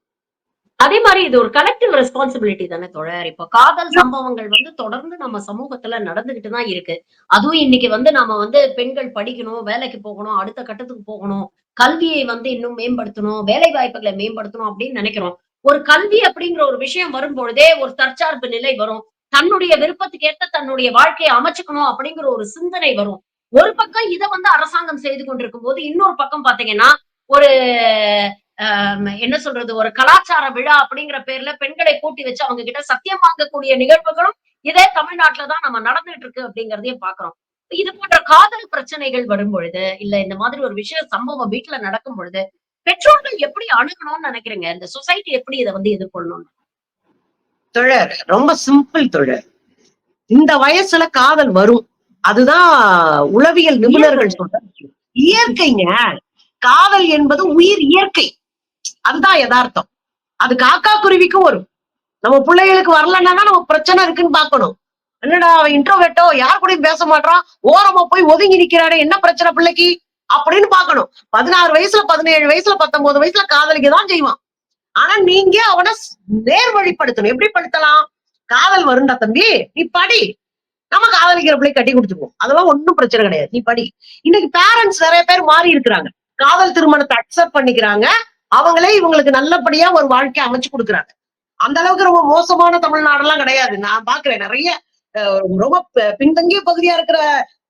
A: அதே மாதிரி இது ஒரு கலெக்டிவ் ரெஸ்பான்சிபிலிட்டி தானே தோழர். இப்ப காதல் சம்பவங்கள் தொடர்ந்து நம்ம சமூகத்துல நடந்துகிட்டு தான் இருக்கு. அதுவும் இன்னைக்கு நாம பெண்கள் படிக்கணும், வேலைக்கு போகணும், அடுத்த கட்டத்துக்கு போகணும், கல்வியை இன்னும் மேம்படுத்தணும், வேலை வாய்ப்புகளை மேம்படுத்தணும் அப்படின்னு நினைக்கிறோம். ஒரு கல்வி அப்படிங்கிற ஒரு விஷயம் வரும்பொழுதே ஒரு தற்சார்பு நிலை வரும். தன்னுடைய விருப்பத்துக்கு ஏற்ற தன்னுடைய வாழ்க்கையை அமைச்சுக்கணும் அப்படிங்கிற ஒரு சிந்தனை வரும். ஒரு பக்கம் இதை அரசாங்கம் செய்து கொண்டிருக்கும் போது, இன்னொரு பக்கம் பாத்தீங்கன்னா ஒரு என்ன சொல்றது, ஒரு கலாச்சார விழா அப்படிங்கிற பேர்ல பெண்களை கூட்டி வச்சு அவங்க கிட்ட சத்தியம் வாங்கக்கூடிய நிகழ்வுகளும் இதே தமிழ்நாட்டுலதான் நம்ம நடந்துட்டு இருக்கு அப்படிங்கறதையும் பாக்குறோம். இது போன்ற காதல் பிரச்சனைகள் வரும் பொழுது, இல்ல இந்த மாதிரி ஒரு விஷயம் சம்பவம் வீட்டுல நடக்கும் பொழுது பெற்றோர்கள் எப்படி அணுகணும்னு நினைக்கிறீங்க? இந்த சொசைட்டி எப்படி இதை எதிர்கொள்ளணும்?
B: தொழர் ரொம்ப சிம்பிள் தொழர். இந்த வயசுல காதல் வரும், அதுதான் உளவியல் நிபுணர்கள் சொல்ற இயற்கைங்க. காதல் என்பது உயிர் இயற்கை, அதுதான் யதார்த்தம். அது காக்கா குருவிக்கும் வரும். நம்ம பிள்ளைகளுக்கு வரலன்னா நம்ம பிரச்சனை இருக்குன்னு பாக்கணும். என்னடா அவன் இன்ட்ரோவெர்ட்டோ, யார் கூடயும் பேச மாட்டான், ஓரமா போய் ஒதுங்கி நிக்கிறானே, என்ன பிரச்சனை பிள்ளைக்கு அப்படின்னு பாக்கணும். 16 வயசுல 17 வயசுல 19 வயசுல காதலிக்கதான் செய்வான். ஆனா நீங்க அவனை நேர்வழிப்படுத்தணும். எப்படி படுத்தலாம்? காதல் வருண்டா தம்பி, நீ படி, நம்ம காதலிக்கிற பிள்ளை கட்டி கொடுத்துருவோம், அதெல்லாம் ஒண்ணும் பிரச்சனை கிடையாது, நீ படி. இன்னைக்கு பேரண்ட்ஸ் நிறைய பேர் மாறி இருக்கிறாங்க, காதல் திருமணத்தை அக்செப்ட் பண்ணிக்கிறாங்க, அவங்களே இவங்களுக்கு நல்லபடியா ஒரு வாழ்க்கையை அமைச்சு கொடுக்குறாங்க. அந்த அளவுக்கு ரொம்ப மோசமான தமிழ்நாடெல்லாம் கிடையாது. நான் பாக்குறேன் நிறைய ரொம்ப பின்தங்கிய பகுதியா இருக்கிற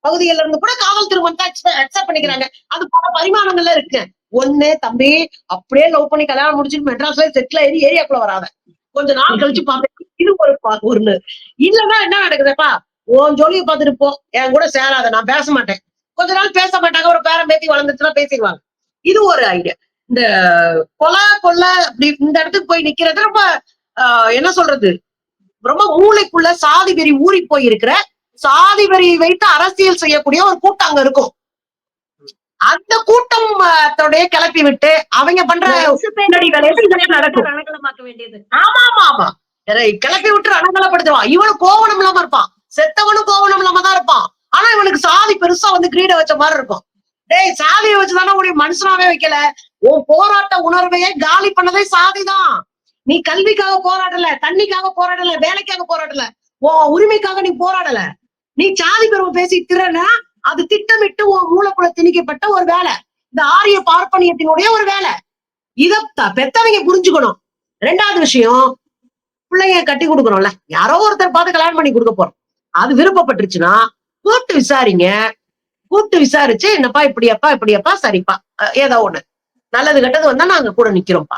B: பகுதிகள்ல இருந்து கூட காதல் திருமணத்தை அக்செப்ட் பண்ணிக்கிறாங்க. அது பல பரிமாணங்கள்ல இருக்கு. ஒண்ணு தம்பி, அப்படியே லவ் பண்ணி கல்யாணம் முடிச்சுட்டு மெட்ராஸ்ல செட்டில் ஆகி ஏரியாக்குள்ள வராத, கொஞ்ச நாள் கழிச்சு பார்த்தேன், இது ஒரு இல்லன்னா என்ன நடக்குதுப்பா, உன் ஜோலியை பார்த்துட்டு போ, என் கூட சேராத, நான் பேச மாட்டேன். கொஞ்ச நாள் பேச மாட்டாங்க, ஒரு பேரம் பேத்தி வளர்ந்துச்சுன்னா பேசிடுவாங்க. இது ஒரு ஐடியா. இந்த கொலை அப்படி இந்த இடத்துக்கு போய் நிக்கிறது ரொம்ப என்ன சொல்றது, ரொம்ப மூளைக்குள்ள சாதி வெறி ஊறி போயிருக்கிற, சாதி வெறியை வைத்து அரசியல் செய்யக்கூடிய ஒரு கூட்டம் அங்க இருக்கும். அந்த கூட்டம் கிளப்பி விட்டு அவங்க பண்ற நடக்கும். ஆமா ஆமா ஆமா, கிளப்பி விட்டு ரணங்கலப்படுத்துவான். இவனும் கோவணம் இல்லாம இருப்பான், செத்தவனும் கோவணம் இல்லாம தான் இருப்பான். ஆனா இவனுக்கு சாதி பெருசா வந்து கிரீட வச்ச மாதிரி இருக்கும். டேய், சாதியை வச்சுதானே உடைய மனுஷனாவே வைக்கல. உன் போராட்ட உணர்வையே காலி பண்ணதே சாதிதான். நீ கல்விக்காக போராடல, தண்ணிக்காக போராடல, வேலைக்காக போராடல, உன் உரிமைக்காக நீ போராடல. நீ சாதி பெருமை பேசி திறனா அது திட்டமிட்டு உன் மூலக்குள்ள திணிக்கப்பட்ட ஒரு வேலை. இந்த ஆரிய பார்ப்பனியத்தினுடைய ஒரு வேலை. இத பெத்தவங்க புரிஞ்சுக்கணும். ரெண்டாவது விஷயம், பிள்ளைங்க கட்டி கொடுக்கணும்ல, யாரோ ஒருத்தர் பார்த்து கல்யாணம் பண்ணி கொடுக்க போறோம். அது விருப்பப்பட்டுருச்சுன்னா கூப்பிட்டு விசாரிங்க. கூப்பிட்டு விசாரிச்சு, என்னப்பா இப்படியப்பா சரிப்பா, ஏதோ ஒண்ணு நல்லது கெட்டது வந்தா நாங்க கூட நிக்கிறோம்ப்பா.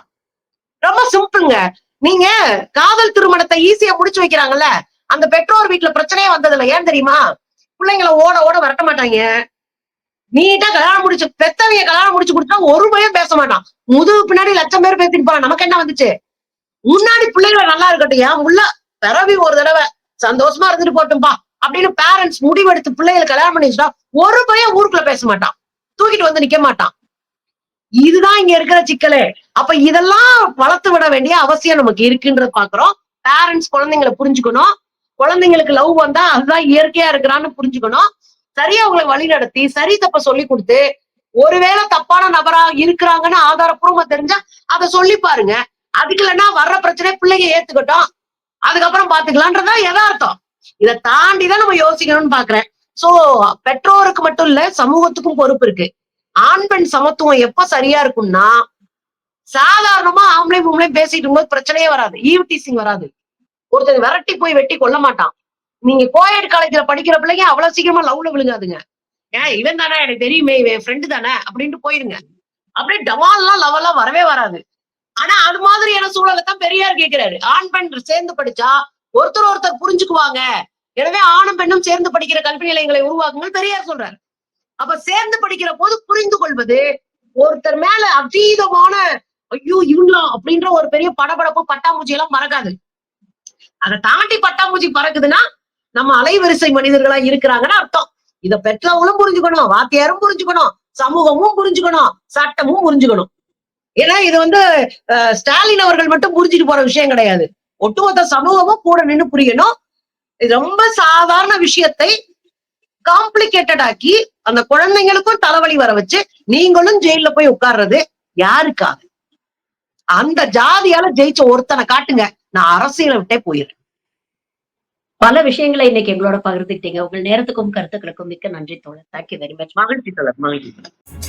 B: ரொம்ப சிம்பிள்ங்க. நீங்க காதல் திருமணத்தை ஈஸியா முடிச்சு வைக்கிறாங்கல்ல, அந்த பெற்றோர் வீட்டுல பிரச்சனையே வந்ததில்ல. ஏன் தெரியுமா? பிள்ளைங்களை ஓட ஓட வரட்ட மாட்டாங்க. நீட்டா கல்யாணம் முடிச்சு பெத்தவங்க கல்யாணம் முடிச்சு கொடுத்தா ஒரு பையன் பேச மாட்டான். முதுகு பின்னாடி லட்சம் பேர் பேசிட்டு போறான். நமக்கு என்ன வந்துச்சு? முன்னாடி பிள்ளைகள் நல்லா இருக்கட்டும், ஏன் முள்ள பிறவி ஒரு தடவை சந்தோஷமா இருந்துட்டு போட்டும்பா அப்படின்னு பேரண்ட்ஸ் முடிவெடுத்து பிள்ளைகளை கல்யாணம் பண்ணி வச்சுட்டா ஒரு பையன் ஊருக்குள்ள பேச மாட்டான், தூக்கிட்டு வந்து நிக்க மாட்டான். இதுதான் இங்க இருக்கிற சிக்கலே. அப்ப இதெல்லாம் வளர்த்து விட வேண்டிய அவசியம் நமக்கு இருக்குன்றத பாக்குறோம். பேரண்ட்ஸ் குழந்தைங்களை புரிஞ்சுக்கணும். குழந்தைங்களுக்கு லவ் வந்தா அதுதான் இயற்கையா இருக்கிறான்னு புரிஞ்சுக்கணும். சரியா அவங்களை வழி நடத்தி சரி தப்ப சொல்லி கொடுத்து, ஒருவேளை தப்பான நபரா இருக்கிறாங்கன்னு ஆதாரப்பூர்வமா தெரிஞ்சா அதை சொல்லி பாருங்க. அதுக்கு இல்லைன்னா வர்ற பிரச்சனை பிள்ளைங்க ஏத்துக்கட்டும், அதுக்கப்புறம் பாத்துக்கலான்றதான் யதார்த்தம். இதை தாண்டிதான் நம்ம யோசிக்கணும்னு பாக்குறேன். சோ பெற்றோருக்கு மட்டும் இல்ல, சமூகத்துக்கும் பொறுப்பு இருக்கு. ஆண் பெண் சமத்துவம் எப்ப சரியா இருக்கும்னா, சாதாரணமா ஆம்பளை பொம்பளை பேசிட்டு இருக்கும்போது பிரச்சனையே வராது, ஈவ்டீசிங் வராது. ஒருத்தர் விரட்டி போய் வெட்டி கொல்ல மாட்டான். நீங்க கோயட் காலேஜ்ல படிக்கிற பிள்ளைங்க அவ்வளவு சீக்கிரமா லவ்ல விழுங்காதுங்க. ஏன் இவன் தானே, எனக்கு தெரியுமே, இவன் ஃப்ரெண்டு தானே அப்படின்ட்டு போயிருங்க. அப்படியே டமால்லாம் லவெல்லாம் வரவே வராது. ஆனா அது மாதிரியான சூழலை தான் பெரியார் கேட்கிறாரு. ஆண் பெண் சேர்ந்து படிச்சா ஒருத்தர் புரிஞ்சுக்குவாங்க. எனவே ஆணும் பெண்ணும் சேர்ந்து படிக்கிற கல்வி நிலையங்களை உருவாக்குங்கள் பெரியார் சொல்றாரு. அப்ப சேர்ந்து படிக்கிற போது புரிந்து கொள்வது, ஒருத்தர் மேல அதீதமான ஐயோ இவங்களா அப்படின்ற ஒரு பெரிய படபடப்பு பட்டாம்பூச்சி எல்லாம் மறக்காது. அதை தாண்டி பட்டாம்பூச்சி பறக்குதுன்னா நம்ம அலைவரிசை மனிதர்களா இருக்கிறாங்கன்னு அர்த்தம். இத பெற்றவங்களும் புரிஞ்சுக்கணும், வாத்தியாரும் புரிஞ்சுக்கணும், சமூகமும் புரிஞ்சுக்கணும், சட்டமும் புரிஞ்சுக்கணும். ஏன்னா இது வந்து ஸ்டாலின் அவர்கள் மட்டும் புரிஞ்சுட்டு போற விஷயம் கிடையாது. ஒட்டுமொத்த சமூகமும் கூட நின்று புரியணும். இது ரொம்ப சாதாரண விஷயத்தை காம்ப்ளிகேட்டட் ஆக்கி அந்த குழந்தைங்களுக்கும் தலைவலி வர வச்சு நீங்களும் ஜெயில போய் உட்கார்றது யாருக்காக? அந்த ஜாதியால ஜெயிச்ச ஒருத்தனை காட்டுங்க, நான் அரசியலை விட்டே போயிடுறேன்.
A: பல விஷயங்களை இன்னைக்கு எங்களோட பகிர்ந்துட்டீங்க. உங்கள் நேரத்துக்கும் கருத்துக்களுக்கும் மிக்க நன்றி தோழர். Thank you very much.
B: மகிழ்ச்சி தோழர், மகிழ்ச்சி.